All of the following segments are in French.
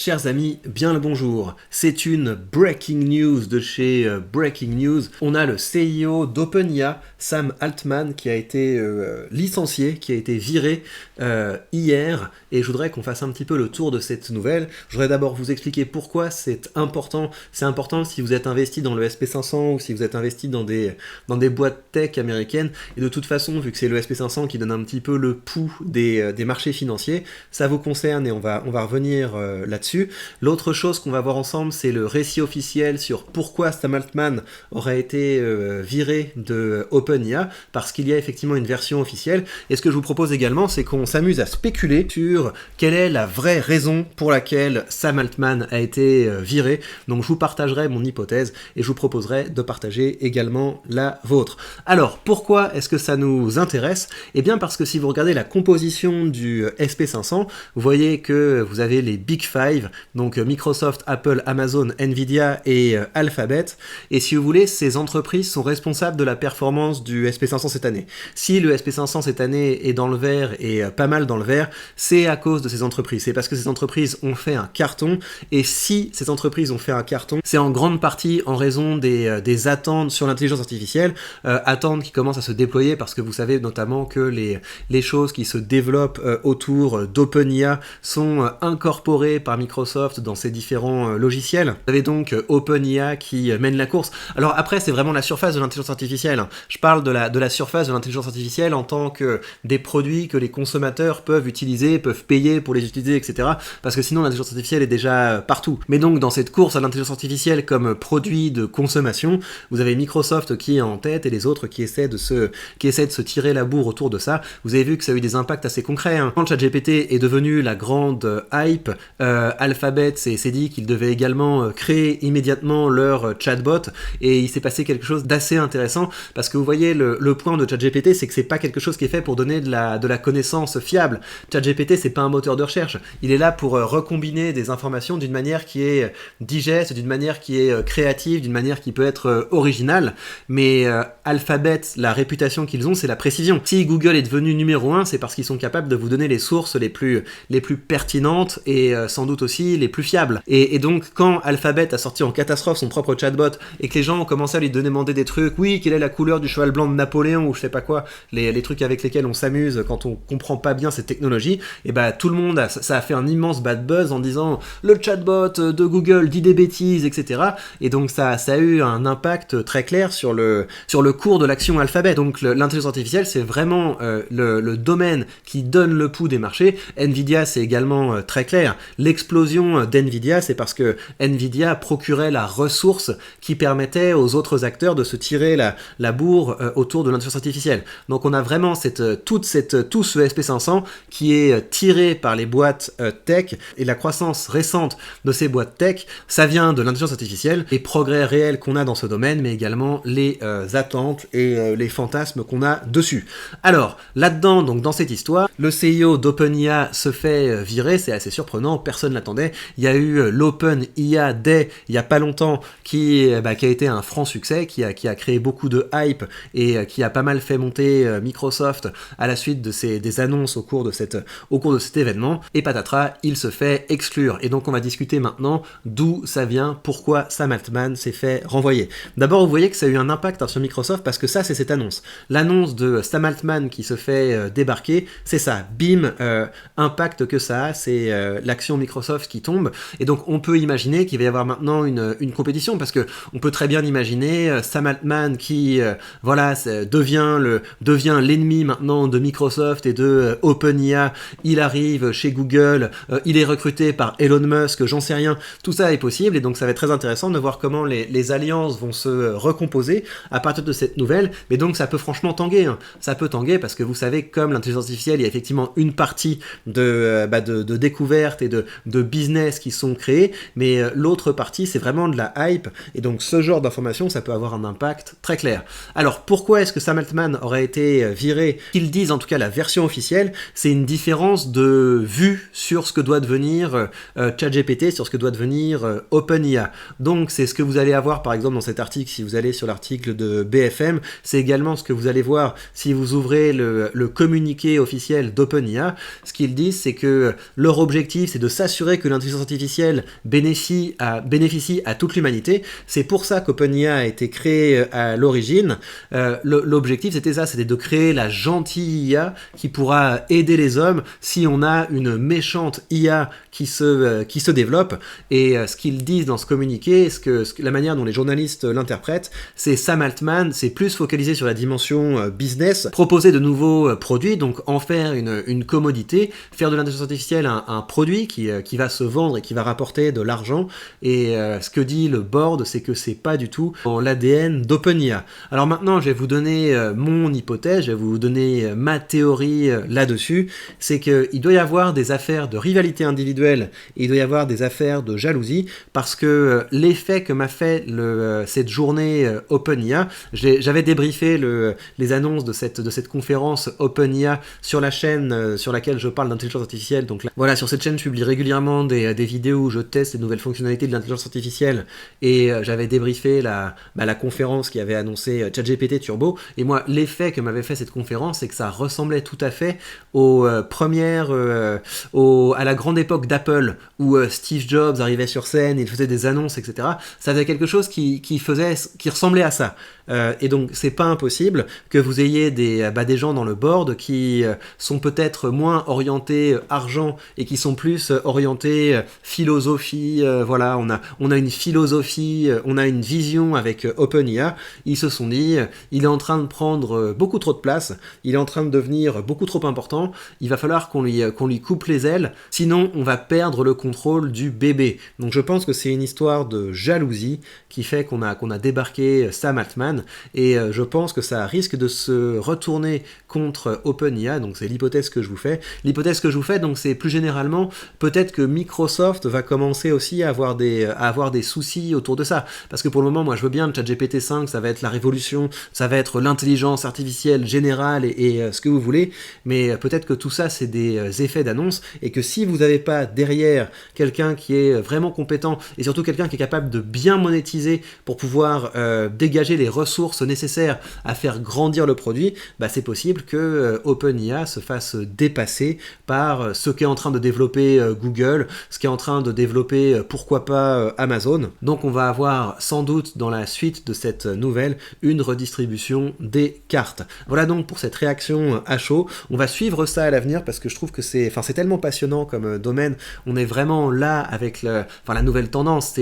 Chers amis, bien le bonjour. C'est une breaking news de chez Breaking News. On a le CEO d'OpenIA, Sam Altman, qui a été licencié, qui a été viré hier. Et je voudrais qu'on fasse un petit peu le tour de cette nouvelle. Je voudrais d'abord vous expliquer pourquoi c'est important. C'est important si vous êtes investi dans le SP500 ou si vous êtes investi dans des boîtes tech américaines. Et de toute façon, vu que c'est le SP500 qui donne un petit peu le pouls des marchés financiers, ça vous concerne et on va revenir là-dessus. L'autre chose qu'on va voir ensemble, c'est le récit officiel sur pourquoi Sam Altman aurait été viré de OpenIA, parce qu'il y a effectivement une version officielle. Et ce que je vous propose également, c'est qu'on s'amuse à spéculer sur quelle est la vraie raison pour laquelle Sam Altman a été viré. Donc je vous partagerai mon hypothèse et je vous proposerai de partager également la vôtre. Alors, pourquoi est-ce que ça nous intéresse ? Eh bien parce que si vous regardez la composition du SP500, vous voyez que vous avez les Big Five, donc Microsoft, Apple, Amazon, Nvidia et Alphabet. Et si vous voulez, ces entreprises sont responsables de la performance du SP500 cette année. Si le SP500 cette année est dans le vert et pas mal dans le vert, c'est à cause de ces entreprises. C'est parce que ces entreprises ont fait un carton. Et si ces entreprises ont fait un carton, c'est en grande partie en raison des attentes sur l'intelligence artificielle, attentes qui commencent à se déployer parce que vous savez notamment que les choses qui se développent autour d'OpenIA sont incorporées par Microsoft dans ses différents logiciels. Vous avez donc OpenIA qui mène la course. Alors après, c'est vraiment la surface de l'intelligence artificielle. Je parle de la surface de l'intelligence artificielle en tant que des produits que les consommateurs peuvent utiliser, peuvent payer pour les utiliser, etc. Parce que sinon, l'intelligence artificielle est déjà partout. Mais donc, dans cette course à l'intelligence artificielle comme produit de consommation, vous avez Microsoft qui est en tête et les autres qui essaient de se tirer la bourre autour de ça. Vous avez vu que ça a eu des impacts assez concrets. Quand ChatGPT est devenu la grande hype, Alphabet s'est dit qu'ils devaient également créer immédiatement leur chatbot, et il s'est passé quelque chose d'assez intéressant, parce que vous voyez, le point de ChatGPT, c'est que c'est pas quelque chose qui est fait pour donner de la connaissance fiable. ChatGPT, c'est pas un moteur de recherche. Il est là pour recombiner des informations d'une manière qui est digeste, d'une manière qui est créative, d'une manière qui peut être originale, mais Alphabet, la réputation qu'ils ont, c'est la précision. Si Google est devenu numéro 1, c'est parce qu'ils sont capables de vous donner les sources les plus pertinentes et sans doute aussi les plus fiables. Et donc, quand Alphabet a sorti en catastrophe son propre chatbot et que les gens ont commencé à lui demander des trucs, oui, quelle est la couleur du cheval blanc de Napoléon, ou je sais pas quoi, les trucs avec lesquels on s'amuse quand on comprend pas bien cette technologie, et bah tout le monde, ça a fait un immense bad buzz en disant le chatbot de Google dit des bêtises, etc. Et donc ça a eu un impact très clair sur le cours de l'action Alphabet. Donc l'intelligence artificielle, c'est vraiment le domaine qui donne le pouls des marchés. Nvidia, c'est également très clair. L'explosion d'Nvidia, c'est parce que Nvidia procurait la ressource qui permettait aux autres acteurs de se tirer la bourre autour de l'intelligence artificielle. Donc on a vraiment tout ce SP500 qui est tiré par les boîtes tech, et la croissance récente de ces boîtes tech, ça vient de l'intelligence artificielle, les progrès réels qu'on a dans ce domaine, mais également les attentes et les fantasmes qu'on a dessus. Alors, là-dedans, donc dans cette histoire, le CEO d'OpenIA se fait virer, c'est assez surprenant, personne ne l'attendait. Il y a eu l'OpenIA Day il y a pas longtemps qui a été un franc succès, qui a créé beaucoup de hype et qui a pas mal fait monter Microsoft à la suite des annonces au cours de cet événement, et patatras, il se fait exclure. Et donc on va discuter maintenant d'où ça vient, pourquoi Sam Altman s'est fait renvoyer. D'abord, vous voyez que ça a eu un impact sur Microsoft, parce que ça, c'est cette annonce. L'annonce de Sam Altman qui se fait débarquer, c'est ça, bim, impact que ça a, c'est l'action Microsoft qui tombe, et donc on peut imaginer qu'il va y avoir maintenant une compétition, parce que on peut très bien imaginer Sam Altman qui devient l'ennemi maintenant de Microsoft et de OpenIA. Il arrive chez Google, il est recruté par Elon Musk, j'en sais rien, tout ça est possible, et donc ça va être très intéressant de voir comment les alliances vont se recomposer à partir de cette nouvelle. Mais donc ça peut franchement tanguer, ça peut tanguer, parce que vous savez, comme l'intelligence artificielle, il y a effectivement une partie de découverte et de business qui sont créés, mais l'autre partie, c'est vraiment de la hype, et donc ce genre d'information, ça peut avoir un impact très clair. Alors pourquoi est-ce que Sam Altman aurait été viré? Qu'ils disent en tout cas la version officielle, c'est une différence de vue sur ce que doit devenir ChatGPT, sur ce que doit devenir OpenIA. Donc c'est ce que vous allez avoir par exemple dans cet article, si vous allez sur l'article de BFM, c'est également ce que vous allez voir si vous ouvrez le communiqué officiel d'OpenIA. Ce qu'ils disent, c'est que leur objectif, c'est de s'assurer voudrait que l'intelligence artificielle bénéficie à toute l'humanité. C'est pour ça qu'OpenIA a été créé à l'origine. L'objectif c'était ça, c'était de créer la gentille IA qui pourra aider les hommes si on a une méchante IA qui se développe. Et ce qu'ils disent dans ce communiqué, la manière dont les journalistes l'interprètent, c'est Sam Altman, c'est plus focalisé sur la dimension business, proposer de nouveaux produits, donc en faire une commodité, faire de l'intelligence artificielle un produit qui va se vendre et qui va rapporter de l'argent. Et ce que dit le board, c'est que c'est pas du tout dans l'ADN d'OpenIA. Alors maintenant, je vais vous donner mon hypothèse, je vais vous donner ma théorie là-dessus. C'est qu'il doit y avoir des affaires de rivalité individuelle et il doit y avoir des affaires de jalousie, parce que l'effet que m'a fait cette journée OpenIA, j'avais débriefé les annonces de cette conférence OpenIA sur la chaîne sur laquelle je parle d'intelligence artificielle. Donc là, voilà, sur cette chaîne je publie régulièrement des vidéos où je teste les nouvelles fonctionnalités de l'intelligence artificielle, et j'avais débriefé la conférence qui avait annoncé ChatGPT Turbo. Et moi, l'effet que m'avait fait cette conférence, c'est que ça ressemblait tout à fait aux premières à la grande époque d'Apple où Steve Jobs arrivait sur scène, il faisait des annonces, etc. Ça avait quelque chose qui ressemblait à ça. Et donc c'est pas impossible que vous ayez des gens dans le board qui sont peut-être moins orientés argent et qui sont plus orientés philosophie. Voilà, on a une philosophie, on a une vision avec OpenIA. Ils se sont dit, il est en train de prendre beaucoup trop de place, il est en train de devenir beaucoup trop important, il va falloir qu'on lui coupe les ailes, sinon on va perdre le contrôle du bébé. Donc je pense que c'est une histoire de jalousie qui fait qu'on a débarqué Sam Altman, et je pense que ça risque de se retourner contre OpenIA. Donc c'est l'hypothèse que je vous fais. L'hypothèse que je vous fais, donc c'est plus généralement, peut-être que Microsoft va commencer aussi à avoir des soucis autour de ça. Parce que pour le moment, moi je veux bien ChatGPT 5, ça va être la révolution, ça va être l'intelligence artificielle générale et ce que vous voulez, mais peut-être que tout ça c'est des effets d'annonce, et que si vous n'avez pas derrière quelqu'un qui est vraiment compétent, et surtout quelqu'un qui est capable de bien monétiser pour pouvoir dégager les ressources nécessaires à faire grandir le produit, c'est possible que OpenIA se fasse dépasser par ce qu'est en train de développer Google, ce qu'est en train de développer pourquoi pas Amazon. Donc on va avoir sans doute dans la suite de cette nouvelle une redistribution des cartes. Voilà donc pour cette réaction à chaud. On va suivre ça à l'avenir parce que je trouve que c'est tellement passionnant comme domaine. On est vraiment là avec la nouvelle tendance.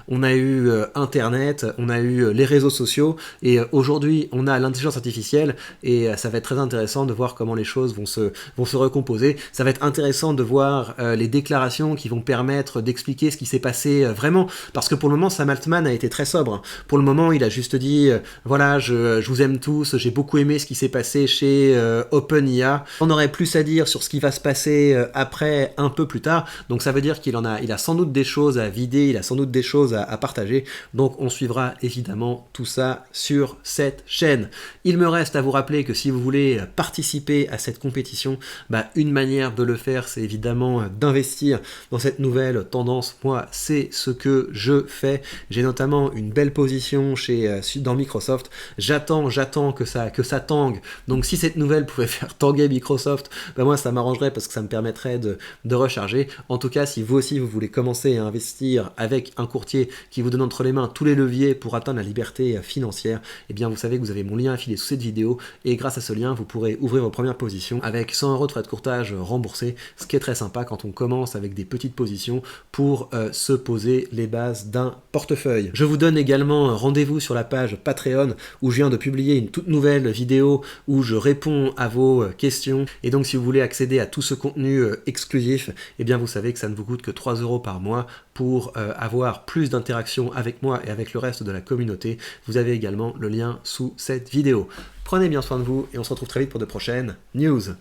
On a eu Internet, on a eu les réseaux sociaux, et aujourd'hui on a l'intelligence artificielle, et ça va être très intéressant de voir comment les choses vont se recomposer. Ça va être intéressant de voir les déclarations qui vont permettre d'expliquer ce qui s'est passé vraiment, parce que pour le moment Sam Altman a été très sobre. Pour le moment il a juste dit voilà, je vous aime tous, j'ai beaucoup aimé ce qui s'est passé chez OpenIA. On aurait plus à dire sur ce qui va se passer après, un peu plus tard, donc ça veut dire qu'il a sans doute des choses à vider, il a sans doute des choses à partager, donc on suivra évidemment tout ça sur cette chaîne. Il me reste à vous rappeler que si vous voulez participer à cette compétition, une manière de le faire, c'est évidemment d'investir dans cette nouvelle tendance. Moi, c'est ce que je fais. J'ai notamment une belle position dans Microsoft. J'attends que ça tangue. Donc si cette nouvelle pouvait faire tanguer Microsoft, moi ça m'arrangerait parce que ça me permettrait de recharger. En tout cas, si vous aussi vous voulez commencer à investir avec un courtier qui vous donne entre les mains tous les leviers pour atteindre la liberté financière, eh bien vous savez que vous avez mon lien affilié sous cette vidéo, et grâce à ce lien vous pourrez ouvrir vos premières positions avec 100 € de frais de courtage remboursés, ce qui est très sympa quand on commence avec des petites positions pour se poser les bases d'un portefeuille. Je vous donne également rendez-vous sur la page Patreon où je viens de publier une toute nouvelle vidéo où je réponds à vos questions, et donc si vous voulez accéder à tout ce contenu exclusif, eh bien vous savez que ça ne vous coûte que 3 € par mois pour avoir plus d'interaction avec moi et avec le reste de la communauté. Vous avez également le lien sous cette vidéo. Prenez bien soin de vous et on se retrouve très vite pour de prochaines news.